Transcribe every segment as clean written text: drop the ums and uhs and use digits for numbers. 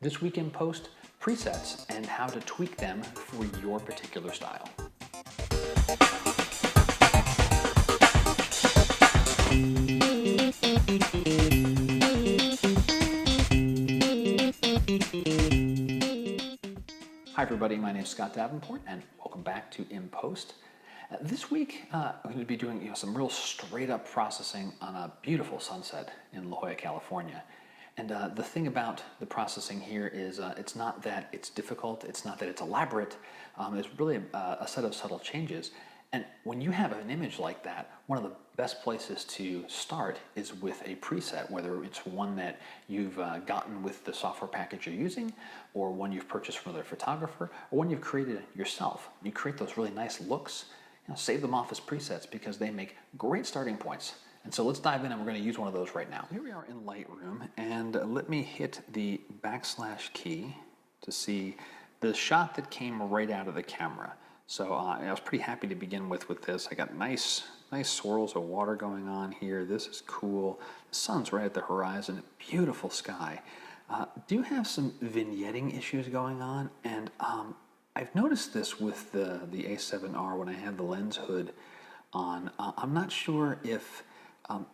This week in Post, presets and how to tweak them for your particular style. Hi everybody, my name is Scott Davenport and welcome back to In Post. This week I'm going to be doing some real straight up processing on a beautiful sunset in La Jolla, California. And the thing about the processing here is it's not that it's difficult, it's not that it's elaborate, it's really a set of subtle changes. And when you have an image like that, one of the best places to start is with a preset, whether it's one that you've gotten with the software package you're using, or one you've purchased from another photographer, or one you've created yourself. You create those really nice looks, save them off as presets because they make great starting points. And so let's dive in and we're going to use one of those right now. Here we are in Lightroom, and let me hit the / key to see the shot that came right out of the camera. So I was pretty happy to begin with this. I got nice swirls of water going on here. This is cool. The sun's right at the horizon, beautiful sky. Do have some vignetting issues going on, and I've noticed this with the A7R when I have the lens hood on. I'm not sure if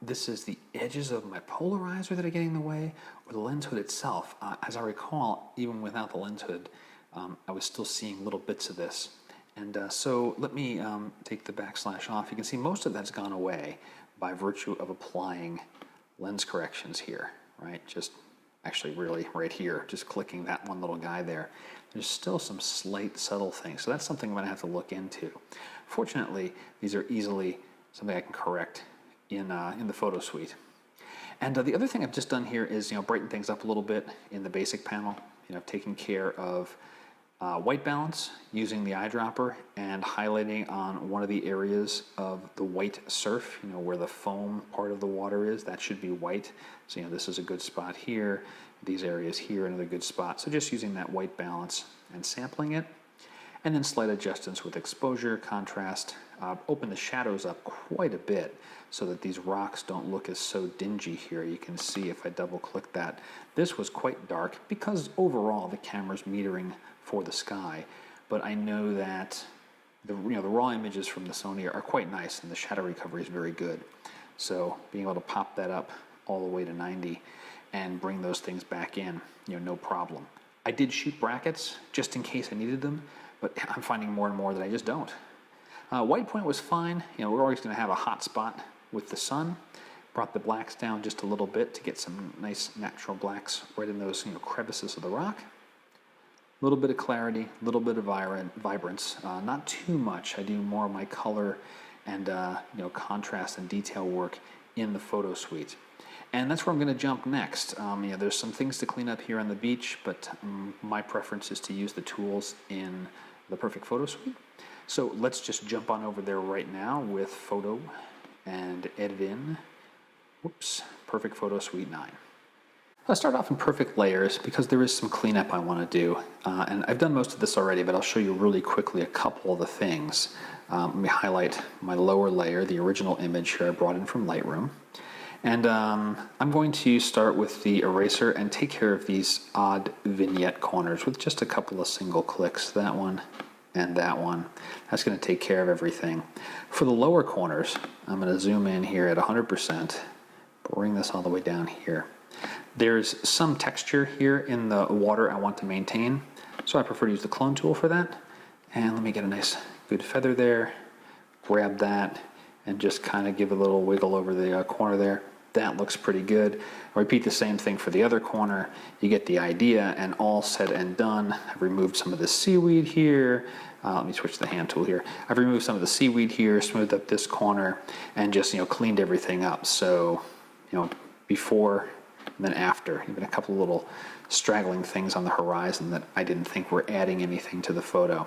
this is the edges of my polarizer that are getting in the way, or the lens hood itself. As I recall, even without the lens hood, I was still seeing little bits of this. And so let me take the / off. You can see most of that's gone away by virtue of applying lens corrections here, right? Just actually really right here, just clicking that one little guy there. There's still some slight subtle things. So that's something I'm gonna have to look into. Fortunately, these are easily something I can correct in the photo suite. And the other thing I've just done here is brighten things up a little bit in the basic panel. I've taken care of white balance using the eyedropper and highlighting on one of the areas of the white surf, where the foam part of the water is. That should be white. So this is a good spot here. These areas here, another good spot. So just using that white balance and sampling it. And then slight adjustments with exposure, contrast. Open the shadows up quite a bit so that these rocks don't look as so dingy here. You can see if I double click that, this was quite dark because overall the camera's metering for the sky. But I know that the raw images from the Sony are quite nice and the shadow recovery is very good. So being able to pop that up all the way to 90 and bring those things back in, no problem. I did shoot brackets just in case I needed them, but I'm finding more and more that I just don't. White point was fine. We're always going to have a hot spot with the sun. Brought the blacks down just a little bit to get some nice natural blacks right in those crevices of the rock. A little bit of clarity, a little bit of vibrance, not too much. I do more of my color and contrast and detail work in the photo suite. And that's where I'm going to jump next. There's some things to clean up here on the beach, but my preference is to use the tools in the Perfect Photo Suite. So let's just jump on over there right now with Photo and edit in, Perfect Photo Suite 9. I'll start off in Perfect Layers because there is some cleanup I want to do. And I've done most of this already, but I'll show you really quickly a couple of the things. Let me highlight my lower layer, the original image here I brought in from Lightroom. And I'm going to start with the eraser and take care of these odd vignette corners with just a couple of single clicks. That one and that one. That's going to take care of everything. For the lower corners, I'm going to zoom in here at 100%, bring this all the way down here. There's some texture here in the water I want to maintain, so I prefer to use the clone tool for that. And let me get a nice good feather there, grab that, and just kind of give a little wiggle over the corner there. That looks pretty good. I'll repeat the same thing for the other corner. You get the idea, and all said and done, I've removed some of the seaweed here. Let me switch to the hand tool here. I've removed some of the seaweed here, smoothed up this corner, and just cleaned everything up. So before and then after, even a couple of little straggling things on the horizon that I didn't think were adding anything to the photo.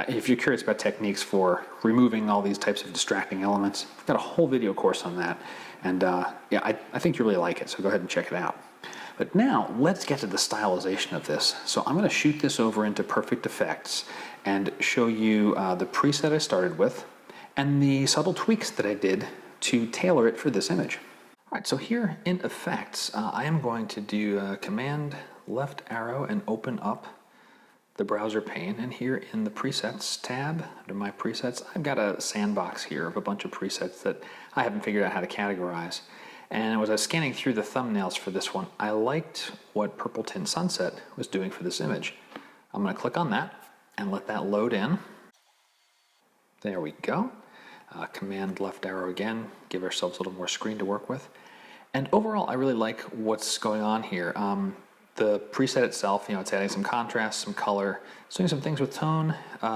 If you're curious about techniques for removing all these types of distracting elements, I've got a whole video course on that. And I think you really like it, so go ahead and check it out. But now, let's get to the stylization of this. So I'm going to shoot this over into Perfect Effects and show you the preset I started with and the subtle tweaks that I did to tailor it for this image. All right, so here in Effects, I am going to do Command left arrow and open up the browser pane, and here in the presets tab, under my presets, I've got a sandbox here of a bunch of presets that I haven't figured out how to categorize. And as I was scanning through the thumbnails for this one, I liked what Purple Tint Sunset was doing for this image. I'm going to click on that and let that load in. There we go. Command left arrow again, give ourselves a little more screen to work with. And overall, I really like what's going on here. The preset itself, it's adding some contrast, some color, it's doing some things with tone.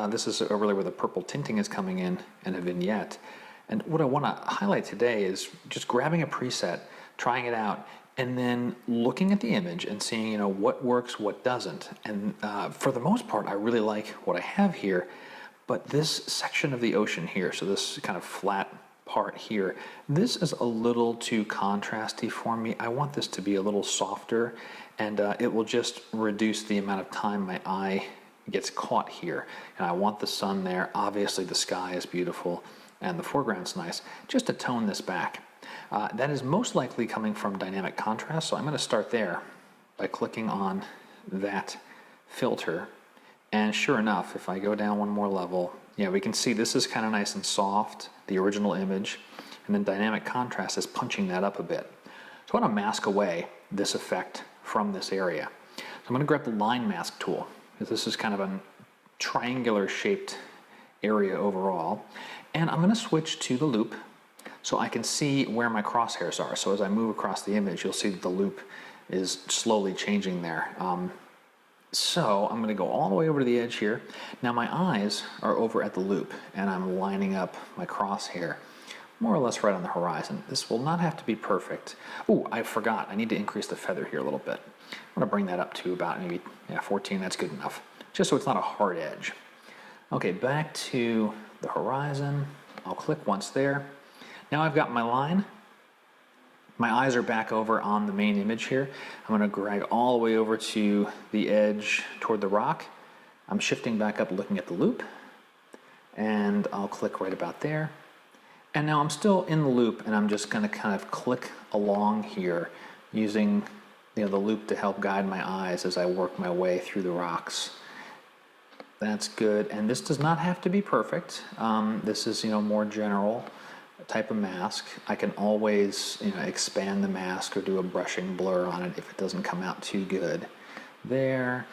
This is really where the purple tinting is coming in, and a vignette. And what I want to highlight today is just grabbing a preset, trying it out, and then looking at the image and seeing, what works, what doesn't. And for the most part, I really like what I have here. But this section of the ocean here, so this kind of flat part here, this is a little too contrasty for me. I want this to be a little softer, and it will just reduce the amount of time my eye gets caught here. And I want the sun there. Obviously the sky is beautiful and the foreground's nice. Just to tone this back. That is most likely coming from dynamic contrast, so I'm going to start there by clicking on that filter. And sure enough, if I go down one more level, we can see this is kind of nice and soft, the original image, and then dynamic contrast is punching that up a bit. So I want to mask away this effect from this area. So I'm going to grab the line mask tool, because this is kind of a triangular shaped area overall. And I'm going to switch to the loop so I can see where my crosshairs are. So as I move across the image, you'll see that the loop is slowly changing there. So I'm going to go all the way over to the edge here. Now my eyes are over at the loop, and I'm lining up my crosshair more or less right on the horizon. This will not have to be perfect. Oh, I forgot. I need to increase the feather here a little bit. I'm going to bring that up to about maybe 14. That's good enough, just so it's not a hard edge. Okay, back to the horizon. I'll click once there. Now I've got my line. My eyes are back over on the main image here. I'm going to drag all the way over to the edge toward the rock. I'm shifting back up, looking at the loop, and I'll click right about there. And now I'm still in the loop, and I'm just going to kind of click along here using the loop to help guide my eyes as I work my way through the rocks. That's good, and this does not have to be perfect. This is more general type of mask. I can always expand the mask or do a brushing blur on it if it doesn't come out too good. There,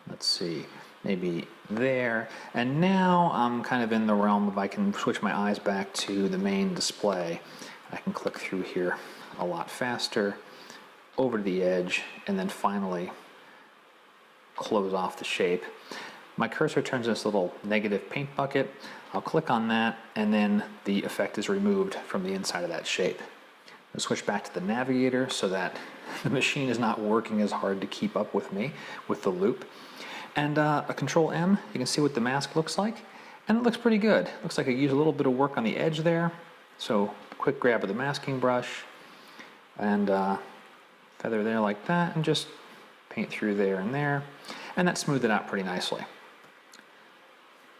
let's see, maybe there. And now I'm kind of in the realm of I can switch my eyes back to the main display. I can click through here a lot faster, over to the edge, and then finally close off the shape. My cursor turns this little negative paint bucket. I'll click on that, and then the effect is removed from the inside of that shape. I'll switch back to the navigator so that the machine is not working as hard to keep up with me with the loop. And a Control M, you can see what the mask looks like, and it looks pretty good. Looks like I used a little bit of work on the edge there. So quick grab of the masking brush and feather there like that, and just paint through there and there, and that smoothed it out pretty nicely.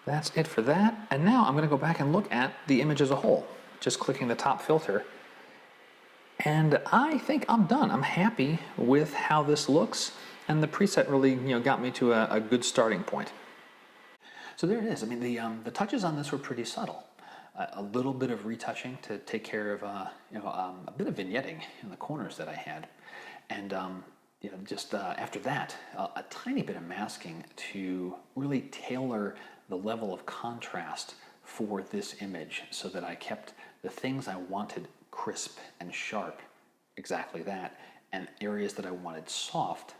That's it for that. And now I'm going to go back and look at the image as a whole, just clicking the top filter. And I think I'm done. I'm happy with how this looks, and the preset really got me to a good starting point. So there it is. I mean, the touches on this were pretty subtle. A little bit of retouching to take care of a bit of vignetting in the corners that I had, and just after that, a tiny bit of masking to really tailor the level of contrast for this image so that I kept the things I wanted crisp and sharp, exactly that, and areas that I wanted soft,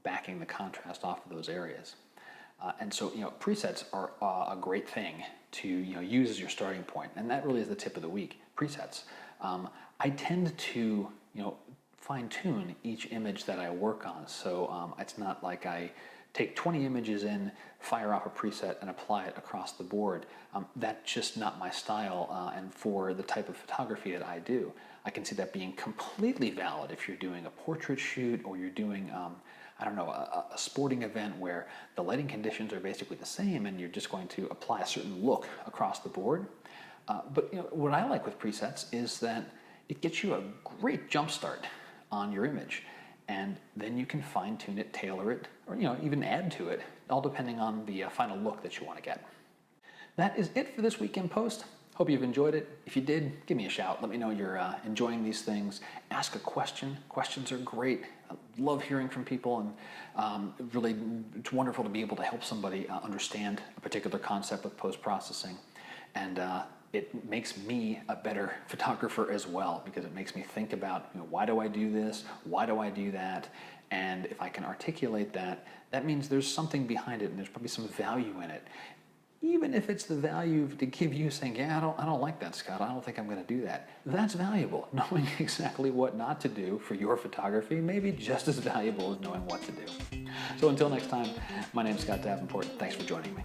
backing the contrast off of those areas. And so, presets are a great thing to use as your starting point, and that really is the tip of the week. Presets. I tend to fine-tune each image that I work on, so it's not like I take 20 images in, fire off a preset, and apply it across the board. That's just not my style, and for the type of photography that I do, I can see that being completely valid if you're doing a portrait shoot or you're doing a sporting event where the lighting conditions are basically the same and you're just going to apply a certain look across the board. But what I like with presets is that it gets you a great jump start on your image. and then you can fine tune it, tailor it, or even add to it, all depending on the final look that you want to get. That is it for this week in Post. Hope you've enjoyed it. If you did, give me a shout. Let me know you're enjoying these things. Ask a question. Questions are great. I love hearing from people, and really it's wonderful to be able to help somebody understand a particular concept with post-processing. And it makes me a better photographer as well, because it makes me think about, why do I do this? Why do I do that? And if I can articulate that, that means there's something behind it, and there's probably some value in it. Even if it's the value to give you saying, yeah, I don't like that, Scott. I don't think I'm going to do that. That's valuable. Knowing exactly what not to do for your photography may be just as valuable as knowing what to do. So until next time, my name is Scott Davenport. Thanks for joining me.